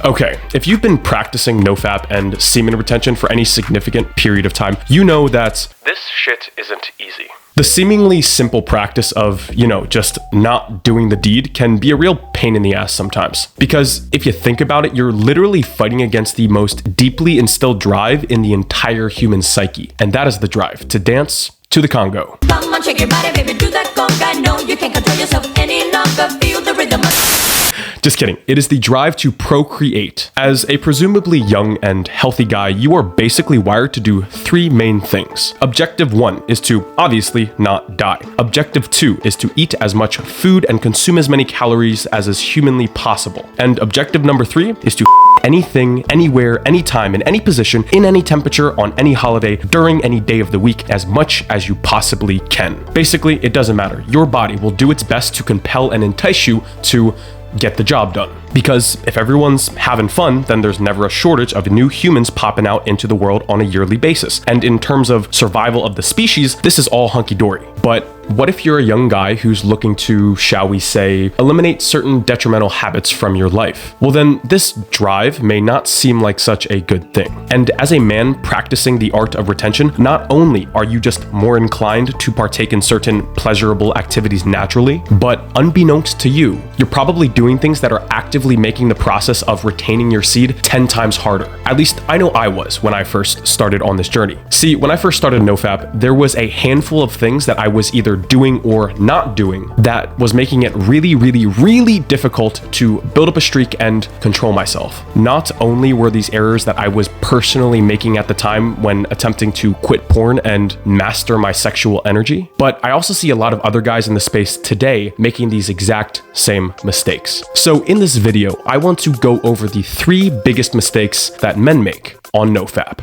Okay, if you've been practicing Nofap and semen retention for any significant period of time, you know that this shit isn't easy. The seemingly simple practice of, just not doing the deed can be a real pain in the ass sometimes. Because if you think about it, you're literally fighting against the most deeply instilled drive in the entire human psyche. And that is the drive to dance to the Congo. Come on, shake your body, baby, do that conga. No, you can't control yourself any longer. Feel the rhythm. Just kidding. It is the drive to procreate. As a presumably young and healthy guy, you are basically wired to do three main things. Objective 1 is to obviously not die. Objective 2 is to eat as much food and consume as many calories as is humanly possible. And objective number 3 is to anything, anywhere, anytime, in any position, in any temperature, on any holiday, during any day of the week, as much as you possibly can. Basically, it doesn't matter. Your body will do its best to compel and entice you to get the job done. Because if everyone's having fun, then there's never a shortage of new humans popping out into the world on a yearly basis. And in terms of survival of the species, this is all hunky-dory. But what if you're a young guy who's looking to, shall we say, eliminate certain detrimental habits from your life? Well, then this drive may not seem like such a good thing. And as a man practicing the art of retention, not only are you just more inclined to partake in certain pleasurable activities naturally, but unbeknownst to you, you're probably doing things that are actively making the process of retaining your seed 10 times harder. At least I know I was when I first started on this journey. See, when I first started Nofap, there was a handful of things that I was either doing or not doing that was making it really, really, really difficult to build up a streak and control myself. Not only were these errors that I was personally making at the time when attempting to quit porn and master my sexual energy, but I also see a lot of other guys in the space today making these exact same mistakes. So in this video, I want to go over the 3 biggest mistakes that men make on Nofap.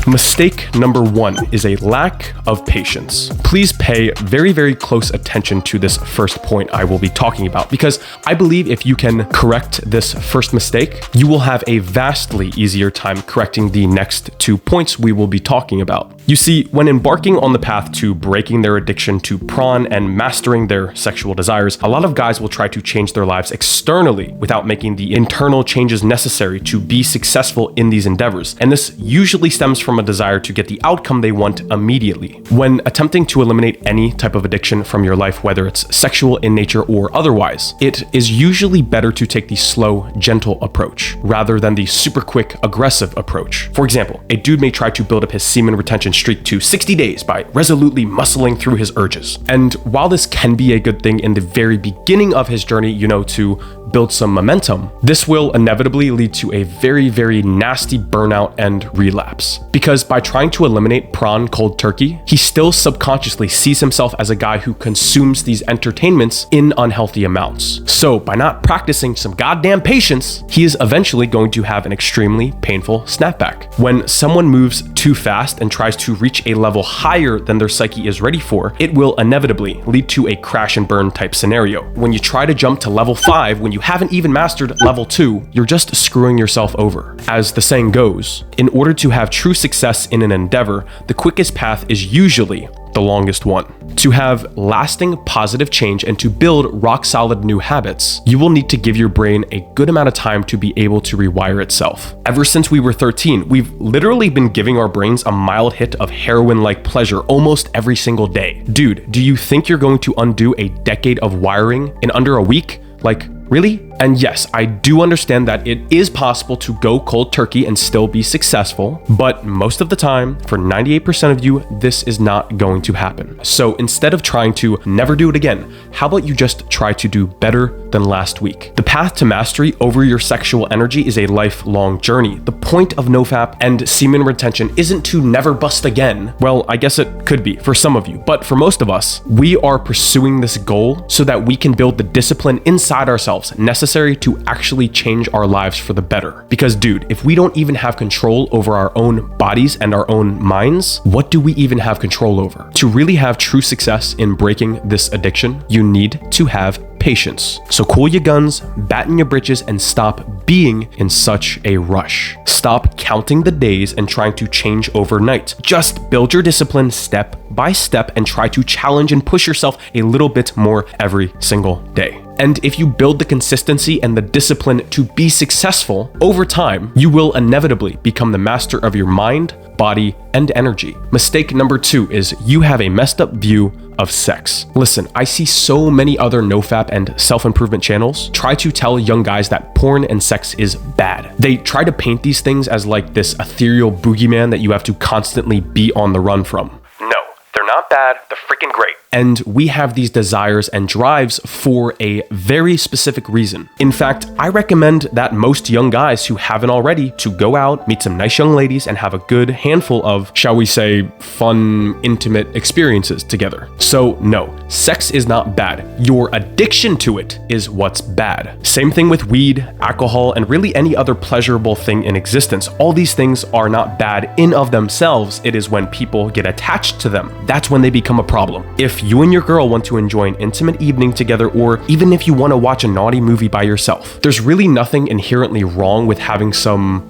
Mistake number 1 is a lack of patience. Please pay very, very close attention to this first point I will be talking about, because I believe if you can correct this first mistake, you will have a vastly easier time correcting the next 2 points we will be talking about. You see, when embarking on the path to breaking their addiction to prawn and mastering their sexual desires, a lot of guys will try to change their lives externally without making the internal changes necessary to be successful in these endeavors. And this usually stems from a desire to get the outcome they want immediately. When attempting to eliminate any type of addiction from your life, whether it's sexual in nature or otherwise, it is usually better to take the slow, gentle approach rather than the super quick, aggressive approach. For example, a dude may try to build up his semen retention streak to 60 days by resolutely muscling through his urges. And while this can be a good thing in the very beginning of his journey, to build some momentum, this will inevitably lead to a very, very nasty burnout and relapse. Because by trying to eliminate prawn cold turkey, he still subconsciously sees himself as a guy who consumes these entertainments in unhealthy amounts. So by not practicing some goddamn patience, he is eventually going to have an extremely painful snapback. When someone moves too fast and tries to reach a level higher than their psyche is ready for, it will inevitably lead to a crash and burn type scenario. When you try to jump to level 5 when you haven't even mastered level 2, you're just screwing yourself over. As the saying goes, in order to have true success in an endeavor, the quickest path is usually the longest one. To have lasting positive change and to build rock solid new habits, you will need to give your brain a good amount of time to be able to rewire itself. Ever since we were 13, we've literally been giving our brains a mild hit of heroin-like pleasure almost every single day. Dude, do you think you're going to undo a decade of wiring in under a week? Like, really? And yes, I do understand that it is possible to go cold turkey and still be successful, but most of the time, for 98% of you, this is not going to happen. So instead of trying to never do it again, how about you just try to do better than last week? The path to mastery over your sexual energy is a lifelong journey. The point of Nofap and semen retention isn't to never bust again. Well, I guess it could be for some of you, but for most of us, we are pursuing this goal so that we can build the discipline inside ourselves necessary to actually change our lives for the better. Because dude, if we don't even have control over our own bodies and our own minds, what do we even have control over? To really have true success in breaking this addiction, you need to have patience. So cool your guns, batten your britches, and stop being in such a rush. Stop counting the days and trying to change overnight. Just build your discipline step by step and try to challenge and push yourself a little bit more every single day. And if you build the consistency and the discipline to be successful over time, you will inevitably become the master of your mind, body, and energy. Mistake number 2 is you have a messed up view of sex. Listen, I see so many other nofap and self-improvement channels try to tell young guys that porn and sex is bad. They try to paint these things as like this ethereal boogeyman that you have to constantly be on the run from. No, they're not bad, they're freaking great. And we have these desires and drives for a very specific reason. In fact, I recommend that most young guys who haven't already to go out, meet some nice young ladies, and have a good handful of, shall we say, fun, intimate experiences together. So no, sex is not bad. Your addiction to it is what's bad. Same thing with weed, alcohol, and really any other pleasurable thing in existence. All these things are not bad in of themselves. It is when people get attached to them. That's when they become a problem. If you and your girl want to enjoy an intimate evening together, or even if you want to watch a naughty movie by yourself, there's really nothing inherently wrong with having some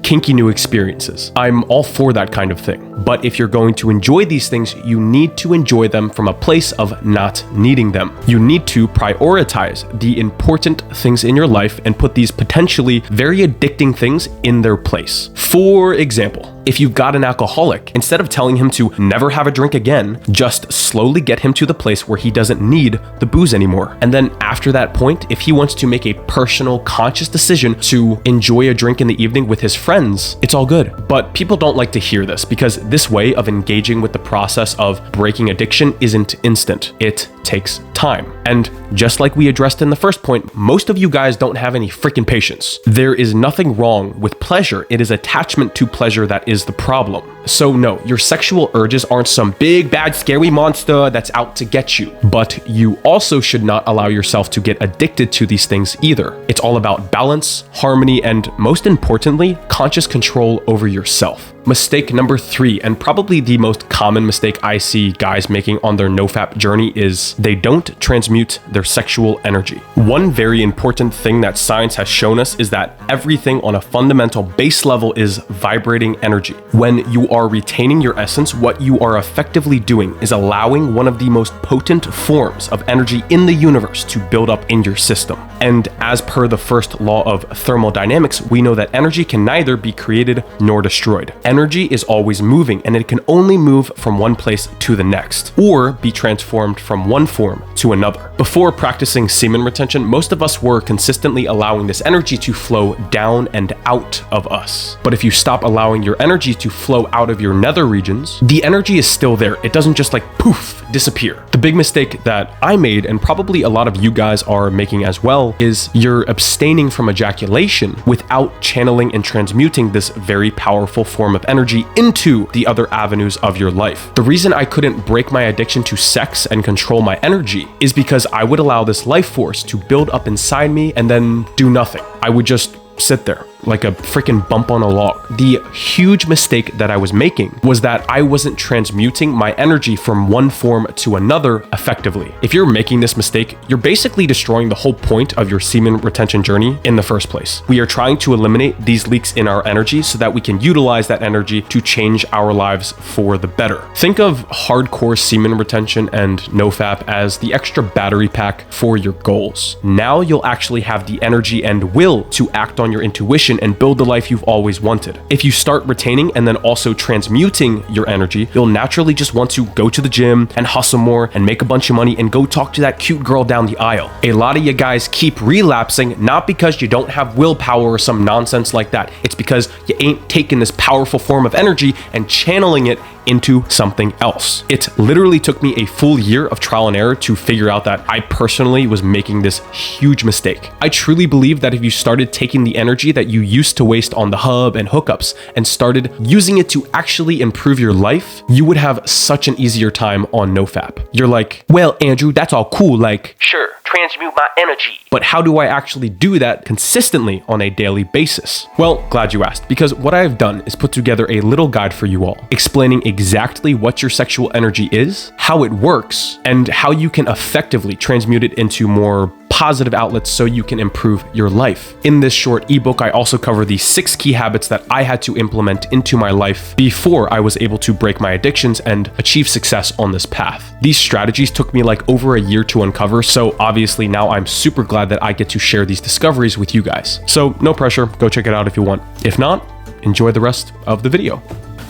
kinky new experiences. I'm all for that kind of thing. But if you're going to enjoy these things, you need to enjoy them from a place of not needing them. You need to prioritize the important things in your life and put these potentially very addicting things in their place. For example, if you've got an alcoholic, instead of telling him to never have a drink again, just slowly get him to the place where he doesn't need the booze anymore. And then after that point, if he wants to make a personal, conscious decision to enjoy a drink in the evening with his friends, it's all good. But people don't like to hear this because this way of engaging with the process of breaking addiction isn't instant. It takes time. And just like we addressed in the first point, most of you guys don't have any freaking patience. There is nothing wrong with pleasure. It is attachment to pleasure that is the problem. So no, your sexual urges aren't some big, bad, scary monster that's out to get you. But you also should not allow yourself to get addicted to these things either. It's all about balance, harmony, and most importantly, conscious control over yourself. Mistake number 3, and probably the most common mistake I see guys making on their nofap journey, is they don't transmute their sexual energy. One very important thing that science has shown us is that everything on a fundamental base level is vibrating energy. When you are retaining your essence, what you are effectively doing is allowing one of the most potent forms of energy in the universe to build up in your system. And as per the first law of thermodynamics, we know that energy can neither be created nor destroyed. Energy is always moving, and it can only move from one place to the next, or be transformed from one form to another. Before practicing semen retention, most of us were consistently allowing this energy to flow down and out of us. But if you stop allowing your energy to flow out of your nether regions, the energy is still there. It doesn't just like poof, disappear. The big mistake that I made, and probably a lot of you guys are making as well, is you're abstaining from ejaculation without channeling and transmuting this very powerful form of energy into the other avenues of your life. The reason I couldn't break my addiction to sex and control my energy is because I would allow this life force to build up inside me and then do nothing. I would just sit there like a freaking bump on a log. The huge mistake that I was making was that I wasn't transmuting my energy from one form to another effectively. If you're making this mistake, you're basically destroying the whole point of your semen retention journey in the first place. We are trying to eliminate these leaks in our energy so that we can utilize that energy to change our lives for the better. Think of hardcore semen retention and nofap as the extra battery pack for your goals. Now you'll actually have the energy and will to act on your intuition and build the life you've always wanted. If you start retaining and then also transmuting your energy, you'll naturally just want to go to the gym and hustle more and make a bunch of money and go talk to that cute girl down the aisle. A lot of you guys keep relapsing, not because you don't have willpower or some nonsense like that. It's because you ain't taking this powerful form of energy and channeling it into something else. It literally took me a full year of trial and error to figure out that I personally was making this huge mistake. I truly believe that if you started taking the energy that you used to waste on the hub and hookups and started using it to actually improve your life, you would have such an easier time on nofap. You're like, well, Andrew, that's all cool. Like, sure, transmute my energy. But how do I actually do that consistently on a daily basis? Well, glad you asked, because what I have done is put together a little guide for you all, explaining exactly what your sexual energy is, how it works, and how you can effectively transmute it into more positive outlets so you can improve your life. In this short ebook, I also cover the 6 key habits that I had to implement into my life before I was able to break my addictions and achieve success on this path. These strategies took me like over a year to uncover, so obviously now I'm super glad that I get to share these discoveries with you guys. So no pressure, go check it out if you want. If not, enjoy the rest of the video.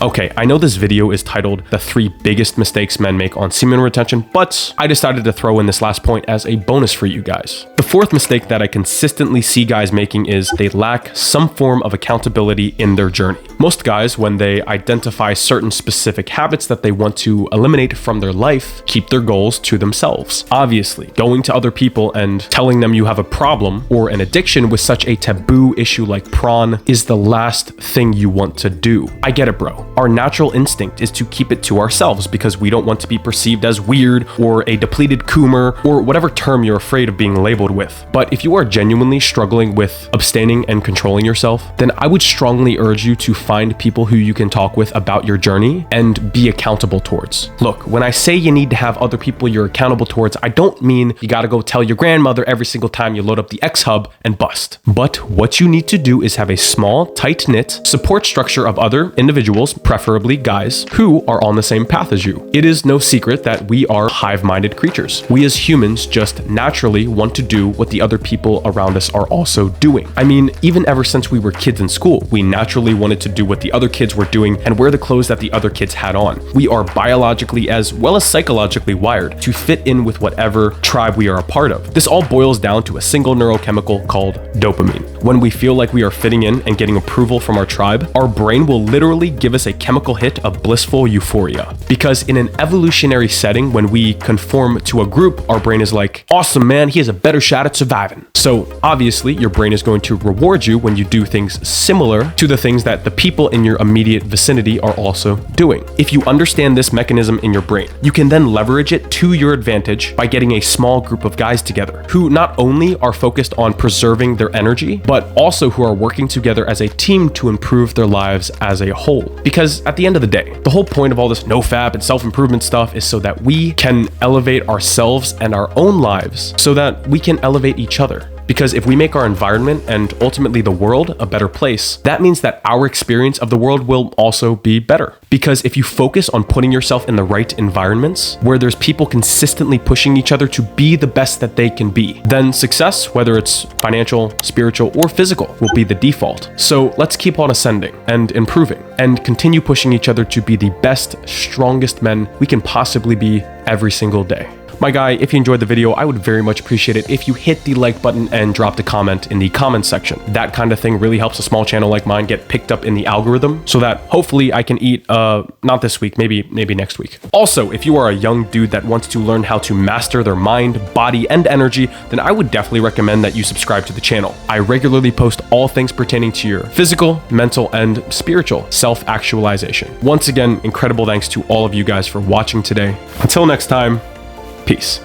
Okay, I know this video is titled The 3 Biggest Mistakes Men Make on Semen Retention, but I decided to throw in this last point as a bonus for you guys. The 4th mistake that I consistently see guys making is they lack some form of accountability in their journey. Most guys, when they identify certain specific habits that they want to eliminate from their life, keep their goals to themselves. Obviously, going to other people and telling them you have a problem or an addiction with such a taboo issue like prawn is the last thing you want to do. I get it, bro. Our natural instinct is to keep it to ourselves because we don't want to be perceived as weird or a depleted coomer or whatever term you're afraid of being labeled with. But if you are genuinely struggling with abstaining and controlling yourself, then I would strongly urge you to find people who you can talk with about your journey and be accountable towards. Look, when I say you need to have other people you're accountable towards, I don't mean you gotta go tell your grandmother every single time you load up the X Hub and bust. But what you need to do is have a small, tight-knit support structure of other individuals, preferably guys, who are on the same path as you. It is no secret that we are hive-minded creatures. We as humans just naturally want to do what the other people around us are also doing. I mean, even ever since we were kids in school, we naturally wanted to do what the other kids were doing and wear the clothes that the other kids had on. We are biologically as well as psychologically wired to fit in with whatever tribe we are a part of. This all boils down to a single neurochemical called dopamine. When we feel like we are fitting in and getting approval from our tribe, our brain will literally give us a chemical hit of blissful euphoria. Because in an evolutionary setting, when we conform to a group, our brain is like, awesome man, he has a better shot at surviving. So obviously your brain is going to reward you when you do things similar to the things that the people in your immediate vicinity are also doing. If you understand this mechanism in your brain, you can then leverage it to your advantage by getting a small group of guys together who not only are focused on preserving their energy, but also who are working together as a team to improve their lives as a whole. Because at the end of the day, the whole point of all this Nofap and self-improvement stuff is so that we can elevate ourselves and our own lives so that we can elevate each other. Because if we make our environment and ultimately the world a better place, that means that our experience of the world will also be better. Because if you focus on putting yourself in the right environments where there's people consistently pushing each other to be the best that they can be, then success, whether it's financial, spiritual, or physical, will be the default. So let's keep on ascending and improving and continue pushing each other to be the best, strongest men we can possibly be every single day. My guy, if you enjoyed the video, I would very much appreciate it if you hit the like button and dropped a comment in the comment section. That kind of thing really helps a small channel like mine get picked up in the algorithm so that hopefully I can eat, not this week, maybe next week. Also, if you are a young dude that wants to learn how to master their mind, body, and energy, then I would definitely recommend that you subscribe to the channel. I regularly post all things pertaining to your physical, mental, and spiritual self-actualization. Once again, incredible thanks to all of you guys for watching today. Until next time, peace.